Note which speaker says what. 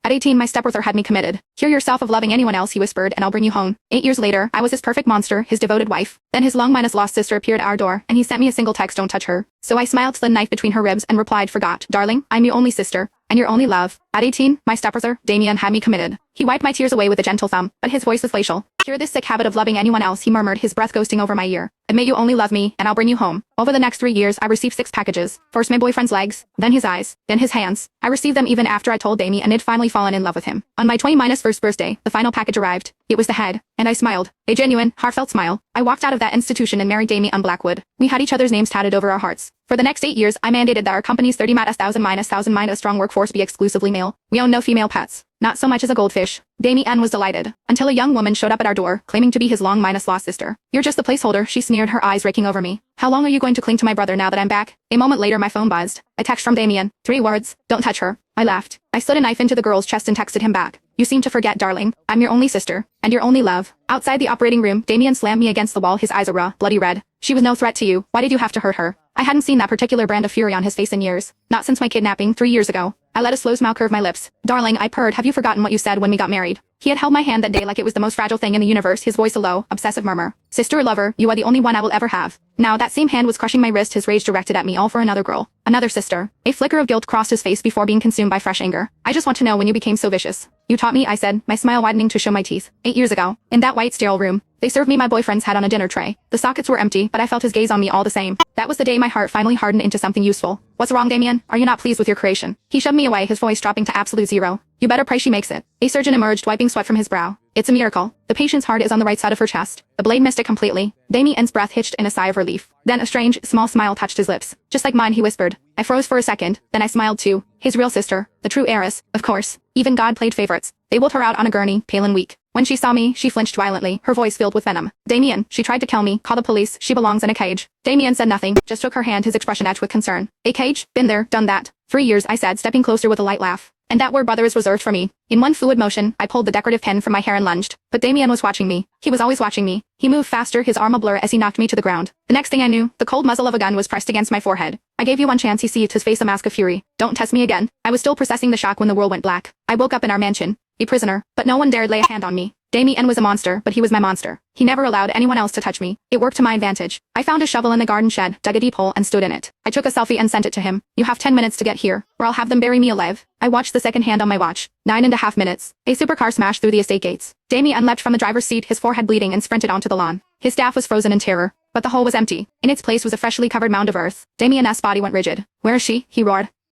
Speaker 1: At 18, my stepbrother had me committed. Cure yourself of loving anyone else, he whispered, and I'll bring you home. 8 years later, I was his perfect monster, his devoted wife. Then his long-lost sister appeared at our door, and he sent me a single text, don't touch her. So I smiled, slid a knife between her ribs, and replied, forgot. Darling, I'm your only sister. And your only love. At 18, my stepbrother, Damien, had me committed. He wiped my tears away with a gentle thumb, but his voice was glacial. Cure this sick habit of loving anyone else, he murmured, his breath ghosting over my ear. Admit you only love me, and I'll bring you home. Over the next 3 years, I received 6 packages. First my boyfriend's legs, then his eyes, then his hands. I received them even after I told Damien and had finally fallen in love with him. On my 21st birthday, the final package arrived. It was the head, and I smiled. A genuine, heartfelt smile. I walked out of that institution and married Damien on Blackwood. We had each other's names tatted over our hearts. For the next 8 years, I mandated that our company's 30,000 strong workforce be exclusively male. We own no female pets. Not so much as a goldfish. Damien was delighted, until a young woman showed up at our door, claiming to be his long-lost sister. You're just the placeholder, she sneered, her eyes raking over me. How long are you going to cling to my brother now that I'm back? A moment later my phone buzzed. A text from Damien. 3 words. Don't touch her. I laughed. I slid a knife into the girl's chest and texted him back. You seem to forget, darling. I'm your only sister. And your only love. Outside the operating room, Damien slammed me against the wall, his eyes a raw, bloody red. She was no threat to you. Why did you have to hurt her? I hadn't seen that particular brand of fury on his face in years. Not since my kidnapping 3 years ago. I let a slow smile curve my lips. Darling, I purred, have you forgotten what you said when we got married? He had held my hand that day like it was the most fragile thing in the universe, his voice a low, obsessive murmur. Sister or lover, you are the only one I will ever have. Now that same hand was crushing my wrist, his rage directed at me, all for another girl. Another sister. A flicker of guilt crossed his face before being consumed by fresh anger. I just want to know when you became so vicious. You taught me, I said, my smile widening to show my teeth. 8 years ago. In that white sterile room. They served me my boyfriend's head on a dinner tray. The sockets were empty, but I felt his gaze on me all the same. That was the day my heart finally hardened into something useful. What's wrong, Damien? Are you not pleased with your creation? He shoved me away, his voice dropping to absolute zero. You better pray she makes it. A surgeon emerged, wiping sweat from his brow. It's a miracle. The patient's heart is on the right side of her chest. The blade missed it completely. Damien's breath hitched in a sigh of relief. Then a strange, small smile touched his lips. Just like mine, he whispered. I froze for a second, then I smiled too. His real sister. The true heiress, of course. Even God played favorites. They wheeled her out on a gurney, pale and weak. When she saw me, she flinched violently, her voice filled with venom. Damien, she tried to kill me. Call the police. She belongs in a cage. Damien said nothing, just took her hand, his expression etched with concern. A cage? Been there, done that. 3 years, I said, stepping closer with a light laugh. And that word, brother, is reserved for me. In one fluid motion, I pulled the decorative pen from my hair and lunged. But Damien was watching me. He was always watching me. He moved faster, his arm a blur as he knocked me to the ground. The next thing I knew, the cold muzzle of a gun was pressed against my forehead. I gave you one chance, he seethed, his face a mask of fury. Don't test me again. I was still processing the shock when the world went black. I woke up in our mansion. A prisoner. But no one dared lay a hand on me. Damien was a monster, but he was my monster. He never allowed anyone else to touch me. It worked to my advantage. I found a shovel in the garden shed, dug a deep hole, and stood in it. I took a selfie and sent it to him. You have 10 minutes to get here, or I'll have them bury me alive. I watched the second hand on my watch. 9.5 minutes. A supercar smashed through the estate gates. Damien leapt from the driver's seat, his forehead bleeding, and sprinted onto the lawn. His staff was frozen in terror. But the hole was empty. In its place was a freshly covered mound of earth. Damien's body went rigid. Where is she? He roared.